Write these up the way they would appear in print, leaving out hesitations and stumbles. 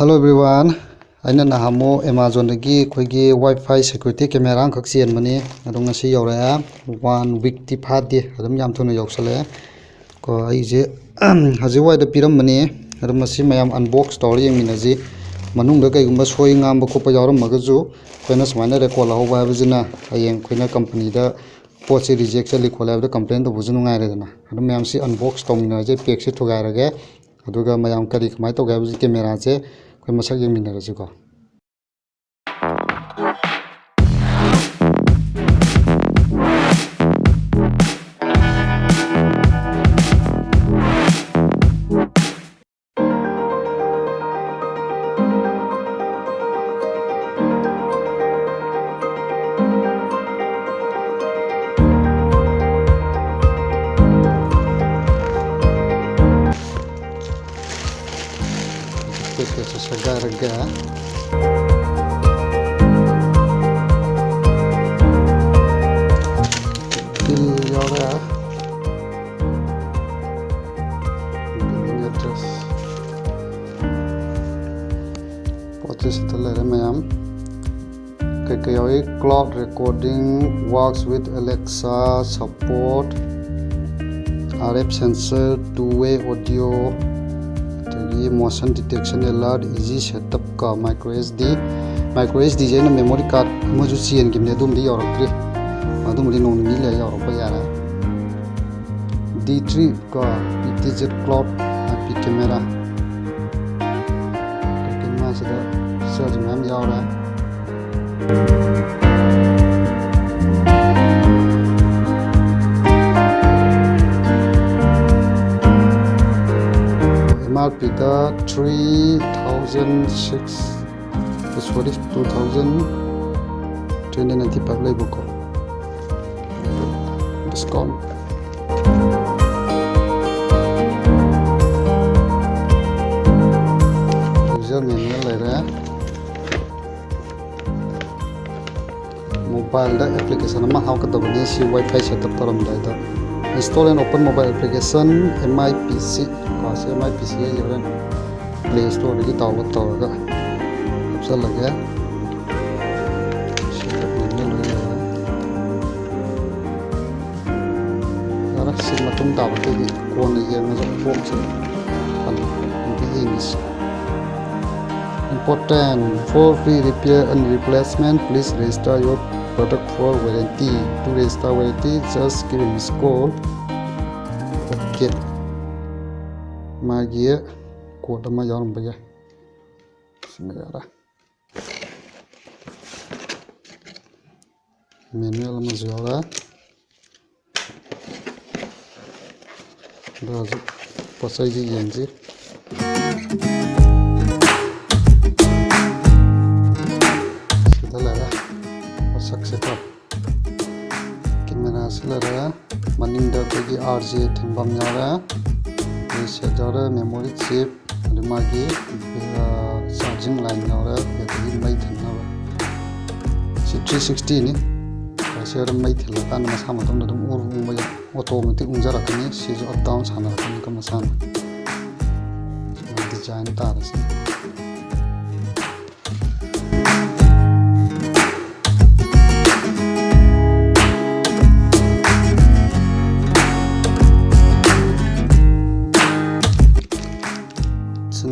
Hello everyone. Aina nahamo Amazon dagi khoigi Wi-Fi security camera khak chen mani adong ngasi yore 1 week ti phade adum yam thona yoksale ko ai je hajiwai da piram mani adum masi mayam unbox story minaji manung da kai gumba soi ngam ba khopa yaram magaju koina smaina record la hoba habijina ayeng koina company da pochi reject chali khola da complaint do bujunu ngai redana adum mayam si unbox tomina je pack se thogai rage aduga mayam kari khamai to gai camera je koi masak yang minarasi ko segarga yora address potes talere mayam kai cloud recording works with Alexa support RF sensor two-way audio motion detection alert easy setup ka micro SD je na memory card moju cien kimne dum di yorokri adum ri non ni le yorok ba yara D3 ka PTZ cloud IP camera camera se da search nam yara MRP da 2095 level ko discount user manual lera mobile da application ma how ka dabani si Wi-Fi setup taram da install and open mobile application MIPC MIPC yoren Play Store lagi download tawga absal lagi setup menu lagi ara sim matum daw ti kon yang na form se kan English important for free repair and replacement please register your product for warranty to register warranty just give me a call okay magia code ma yarum baya semera manual ma jora dazu pasai ji yenji sedalara pasak setup camera selara maninda bagi RJ thimbam yara jora memory chip adumagi charging line yora battery mai thanna 360 ni kasera mai thila kan ma sama tom dum ur ma automatic unjara kani si up down sana kan ka masana design ta rasi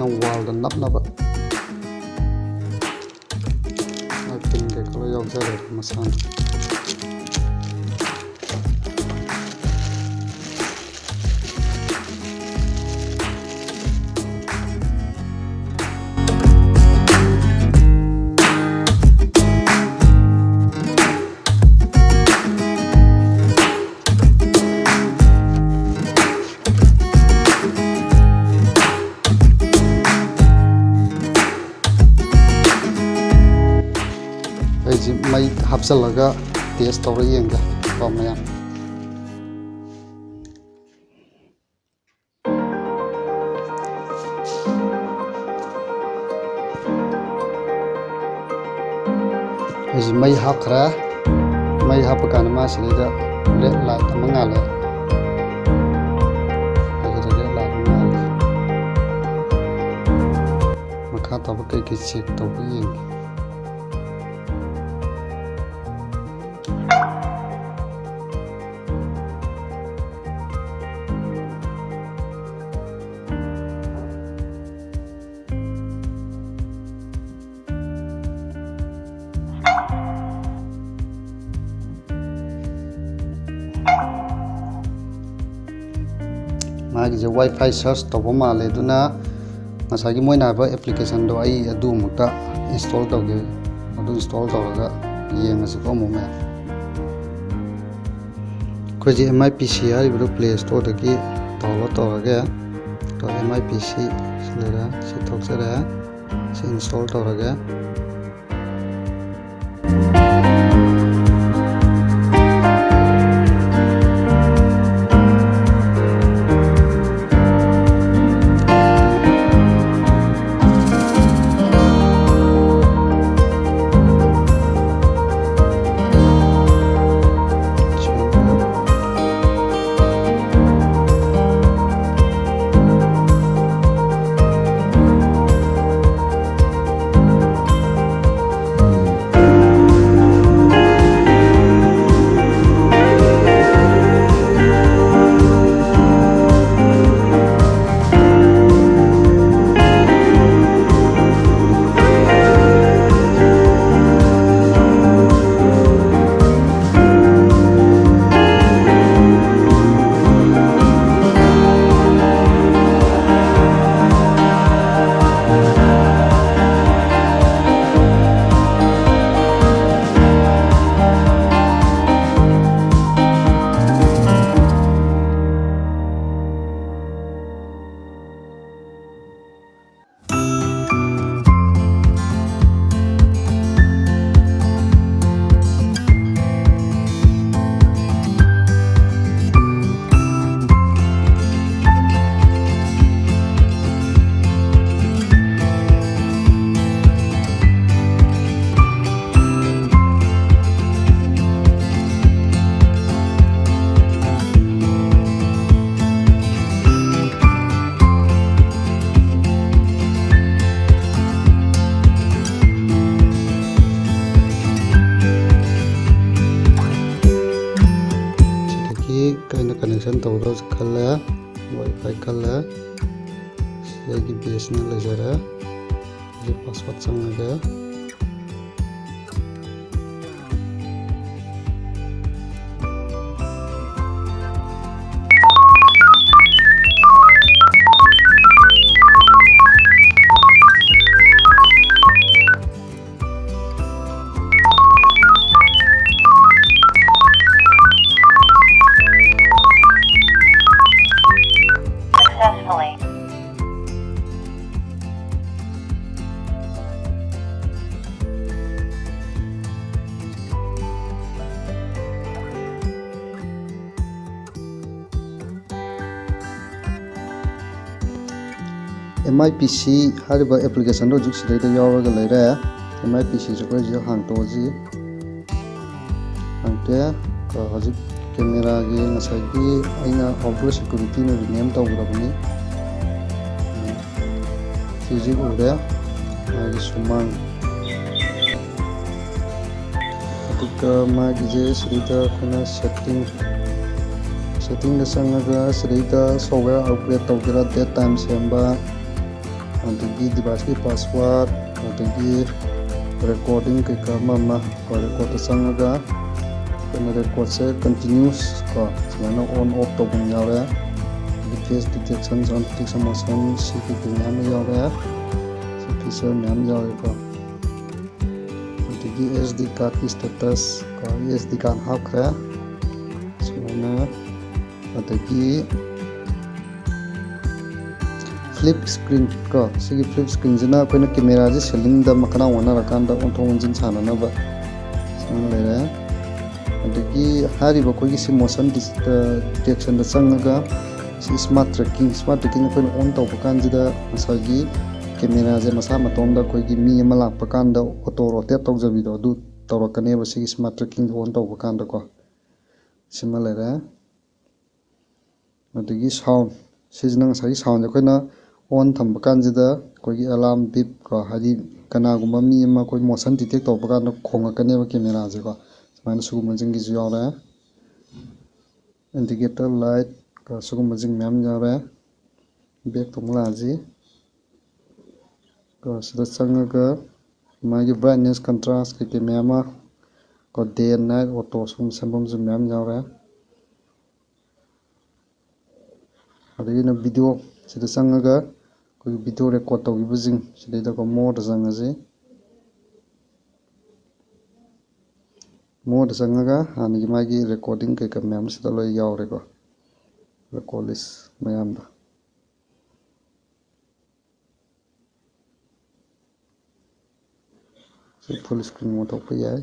wall dan nap pin ke kalau yang jare masan mai hapsalaga test tawra yenga pamaya aji mai hapra mai hapakan ma selida red light amangala ꯃꯈꯥ ꯇꯥꯕ ꯀꯩꯀꯩ check ꯇꯧꯕ ꯌꯦꯡꯒꯦ꯫ ꯃꯥꯒꯤꯁꯦ wifi search ꯇꯧꯕ ꯃꯥꯜꯂꯦ, ꯑꯗꯨꯅ ꯉꯁꯥꯏꯒꯤ ꯃꯣꯏꯅ ꯍꯥꯏꯕ ꯑꯦꯄ꯭ꯂꯤꯀꯦꯁꯟꯗꯣ ꯑꯩ ꯑꯗꯨꯃꯨꯛꯇ ꯏꯟꯁꯇꯣꯜ ꯇꯧꯒꯦ꯫ ꯑꯗꯨ ꯏꯟꯁꯇꯣꯜ ꯇꯧꯔꯒ ꯌꯦꯡꯉꯁꯤꯀꯣ ꯑꯃꯨꯛ ꯃꯌꯥꯝ꯫ ꯑꯩꯈꯣꯏꯁꯦ MIPC ꯍꯥꯏꯔꯤꯕꯗꯣ ꯄ꯭ꯂꯦ ꯁ꯭ꯇꯣꯔꯗꯒꯤ ꯗꯥꯎꯟꯂꯣꯗ ꯇꯧꯔꯒꯦ꯫ MIPC ꯁꯤ ꯂꯩꯔꯦ, ꯁꯤ ꯊꯣꯛꯆꯔꯦ, ꯁꯤ ꯏꯟꯁꯇꯣꯜ ꯇꯧꯔꯒꯦ꯫ ꯑꯩꯅ ꯀꯅꯦꯛꯁꯟ ꯇꯧꯗꯧꯁꯨ ꯈꯜꯂꯦ, ꯋꯥꯏꯐꯥꯏ ꯈꯜꯂꯦ, ꯁꯤ ꯑꯩꯒꯤ BSNL ꯂꯩꯖꯔꯦ, ꯁꯤ ꯄꯥꯁꯋꯥꯔꯗ ꯆꯪꯉꯒꯦ꯫ MIPC ꯍꯥꯏꯔꯤꯕ ꯑꯦꯄ꯭ꯂꯤꯀꯦꯁꯟꯗꯣ ꯍꯧꯖꯤꯛ ꯁꯤꯗꯩꯗ ꯌꯥꯎꯔꯒ ꯂꯩꯔꯦ꯫ MIPCꯁꯦ ꯑꯩꯈꯣꯏ ꯁꯤꯗ ꯍꯥꯡꯇꯣꯛꯑꯁꯤ, ꯍꯥꯡꯇꯣꯛꯑꯦ꯫ ꯍꯧꯖꯤꯛ ꯀꯦꯃꯦꯔꯥꯒꯤ ꯉꯁꯥꯏꯒꯤ ꯑꯩꯅ ꯑꯥꯎꯠꯗꯣꯔ ꯁꯦꯀꯨꯔꯤꯇꯤꯅ ꯔꯤꯅꯦꯝ ꯇꯧꯒꯗꯕꯅꯤ, ꯁꯤꯁꯤ ꯎꯔꯦ, ꯃꯥꯒꯤ ꯁꯨꯃꯥꯡ꯫ ꯑꯗꯨꯒ ꯃꯥꯒꯤꯁꯦ ꯁꯤꯗꯩꯗ ꯑꯩꯈꯣꯏꯅ ꯁꯦꯠꯇꯤꯡꯗ ꯆꯪꯉꯒ ꯁꯤꯗꯩꯗ ꯁꯣꯐꯋꯦꯌꯔ ꯑꯞꯒ꯭ꯔꯦꯗ ꯇꯧꯒꯦꯔꯥ, ꯗꯦꯠ ꯇꯥꯏꯝ ꯁꯦꯝꯕ, ꯑꯗꯒꯤ ꯗꯤꯚꯥꯏꯁꯀꯤ ꯄꯥꯁꯋꯥꯔꯗ, ꯑꯗꯒꯤ ꯔꯦꯀꯣꯔꯗꯤꯡ ꯀꯩꯀꯥ ꯑꯃ ꯔꯦꯀꯣꯔꯗꯇ ꯆꯪꯉꯒ ꯑꯩꯈꯣꯏꯅ ꯔꯦꯀꯣꯔꯗꯁꯦ ꯀꯟꯇꯤꯅ꯭ꯌꯨꯁ ꯁꯨꯃꯥꯏꯅ ꯑꯣꯟ ꯑꯣꯐ ꯇꯧꯐꯝ ꯌꯥꯎꯔꯦ꯫ ꯑꯗꯒꯤ face detection, sound detection, motion, ꯁꯤ ꯀꯩꯀꯩ ꯃꯌꯥꯝ ꯌꯥꯎꯔꯦ, ꯁꯤ ꯐꯤꯆꯔ ꯃꯌꯥꯝ ꯌꯥꯎꯔꯦꯀꯣ꯫ ꯑꯗꯒꯤ SD ꯀꯥꯔꯗꯀꯤ ꯁ꯭ꯇꯦꯇꯁ, SD ꯀꯥꯔꯗ ꯍꯥꯞꯈ꯭ꯔꯦ ꯁꯨꯃꯥꯏꯅ꯫ ꯑꯗꯒꯤ ꯐ꯭ꯂꯤꯞ ꯁ꯭ꯀ꯭ꯔꯤꯟ ꯁꯤꯒꯤ ꯐ꯭ꯂꯤꯞ ꯁ꯭ꯀ꯭ꯔꯤꯟꯁꯤꯅ ꯑꯩꯈꯣꯏꯅ ꯀꯦꯃꯦꯔꯥꯁꯦ ꯁꯦꯂꯤꯡꯗ ꯃꯈꯅꯥꯎ ꯑꯣꯟꯅꯔꯀꯥꯟꯗ ꯑꯣꯟꯊꯣꯛ ꯑꯣꯟꯁꯤꯟ ꯁꯥꯟꯅꯅꯕ ꯁꯨꯃꯥꯏꯅ ꯂꯩꯔꯦ꯫ ꯑꯗꯒꯤ ꯍꯥꯏꯔꯤꯕ ꯑꯩꯈꯣꯏꯒꯤ ꯁꯤ ꯃꯣꯁꯟ ꯗꯤꯇꯦꯛꯁꯟꯗ ꯆꯪꯉꯒ ꯁꯤ ꯁ꯭ꯃꯥꯔꯠ ꯇ꯭ꯔꯦꯛꯀꯤꯡ ꯑꯩꯈꯣꯏꯅ ꯑꯣꯟ ꯇꯧꯕ ꯀꯥꯟꯁꯤꯗ ꯉꯁꯥꯏꯒꯤ ꯀꯦꯃꯦꯔꯥꯁꯦ ꯃꯁꯥ ꯃꯇꯣꯝꯗ ꯑꯩꯈꯣꯏꯒꯤ ꯃꯤ ꯑꯃ ꯂꯥꯛꯄ ꯀꯥꯟꯗ ꯑꯣꯇꯣ ꯔꯣꯇꯦꯠ ꯇꯧꯖꯕꯤꯗꯣ ꯑꯗꯨ ꯇꯧꯔꯛꯀꯅꯦꯕ ꯁꯤꯒꯤ ꯁ꯭ꯃꯥꯔꯠ ꯇ꯭ꯔꯦꯛꯀꯤꯡ ꯑꯣꯟ ꯇꯧꯕ ꯀꯥꯟꯗꯀꯣ꯫ ꯁꯤꯃ ꯂꯩꯔꯦ꯫ ꯑꯗꯒꯤ ꯁꯥꯎꯟ, ꯁꯤꯁꯤꯅ ꯉꯁꯥꯏꯒꯤ ꯁꯥꯎꯟꯁꯦ ꯑꯩꯈꯣꯏꯅ ꯑꯣꯟ ꯊꯝꯕ ꯀꯥꯟꯁꯤꯗ ꯑꯩꯈꯣꯏꯒꯤ ꯑꯦꯂꯥꯔꯝ ꯕꯤꯞ ꯀꯣ ꯍꯥꯏꯗꯤ ꯀꯅꯥꯒꯨꯝꯕ ꯃꯤ ꯑꯃ ꯑꯩꯈꯣꯏ ꯃꯣꯁꯟ ꯗꯤꯇꯦꯛ ꯇꯧꯕ ꯀꯥꯟꯗ ꯈꯣꯡꯉꯛꯀꯅꯦꯕ ꯀꯦꯃꯦꯔꯥꯁꯦꯀꯣ ꯁꯨꯃꯥꯏꯅ ꯁꯤꯒꯨꯝꯕꯁꯤꯡꯒꯤꯁꯨ ꯌꯥꯎꯔꯦ ꯏꯟꯗꯤꯀꯦꯇꯔ ꯂꯥꯏꯠ ꯁꯤꯒꯨꯝꯕꯁꯤꯡ ꯃꯌꯥꯝ ꯌꯥꯎꯔꯦ ꯕꯦꯛ ꯑꯃꯨꯛ ꯂꯥꯛꯑꯁꯤ ꯁꯤꯗ ꯆꯪꯉꯒ ꯃꯥꯒꯤ ꯕ꯭ꯔꯥꯏꯠꯅꯦꯁ ꯀꯟꯇ꯭ꯔꯥꯁ ꯀꯩꯀꯩ ꯃꯌꯥꯝ ꯑꯃ ꯗꯦ ꯑꯦꯟ ꯅꯥꯏꯠ ꯑꯣꯇꯣ ꯁꯤꯒꯨꯝꯕ ꯁꯦꯝꯐꯝꯁꯨ ꯃꯌꯥꯝ ꯌꯥꯎꯔꯦ ꯑꯗꯒꯤꯅ ꯚꯤꯗꯤꯑꯣ ꯁꯤꯗ ꯆꯪꯉꯒ ꯑꯩꯈꯣꯏꯒꯤ ꯚꯤꯗꯤꯑꯣ ꯔꯦꯀꯣꯔꯠ ꯇꯧꯈꯤꯕꯁꯤꯡ ꯁꯤꯗꯩꯗꯀꯣ ꯃꯣꯔꯗ ꯆꯪꯉꯁꯤ ꯃꯣꯔꯗ ꯆꯪꯉꯒ ꯍꯥꯟꯅꯒꯤ ꯃꯥꯒꯤ ꯔꯦꯀꯣꯔꯗꯤꯡ ꯀꯩꯀꯥ ꯃꯌꯥꯝ ꯁꯤꯗ ꯂꯣꯏ ꯌꯥꯎꯔꯦꯀꯣ ꯔꯦꯀꯣꯔꯠ ꯂꯤꯁ ꯃꯌꯥꯝꯗꯣ ꯁꯤ ꯐꯨꯜ ꯏꯁꯀ꯭ꯔꯤꯟ ꯑꯣꯟꯊꯣꯛꯄ ꯌꯥꯏ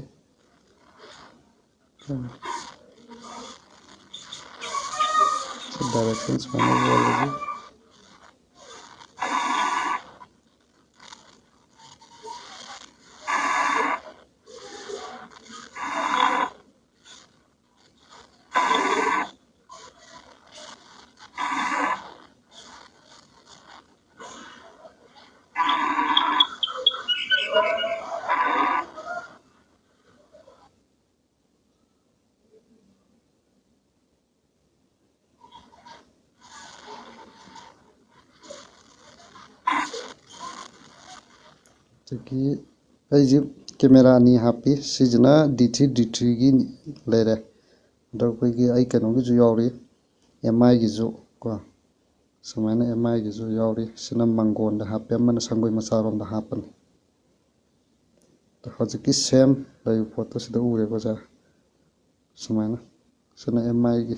डायरेक्शन मैंने बोल रही ꯆꯀꯤ ꯑꯩꯁꯤ ꯀꯦꯃꯦꯔꯥ ꯑꯅꯤ ꯍꯥꯞꯄꯤ ꯁꯤꯁꯤꯅ D3D3ꯒꯤ ꯂꯩꯔꯦ ꯑꯗꯣ ꯑꯩꯈꯣꯏꯒꯤ ꯑꯩ ꯀꯩꯅꯣꯒꯤꯁꯨ ꯌꯥꯎꯔꯤ MIꯒꯤꯁꯨ ꯀꯣ ꯁꯨꯃꯥꯏꯅ MIꯒꯤꯁꯨ ꯌꯥꯎꯔꯤ ꯁꯤꯅ ꯃꯥꯡꯒꯣꯟꯗ ꯍꯥꯞꯄꯦ ꯑꯃꯅ ꯁꯪꯒꯣꯏ ꯃꯆꯥꯔꯣꯝꯗ ꯍꯥꯞꯄꯅꯤ ꯍꯧꯖꯤꯛꯀꯤ ꯁꯦꯝ ꯂꯩꯔꯤꯕ ꯄꯣꯠꯇꯣ ꯁꯤꯗ ꯎꯔꯦꯀꯣ ꯑꯣꯖꯥ ꯁꯨꯃꯥꯏꯅ ꯁꯤꯅ MIꯒꯤ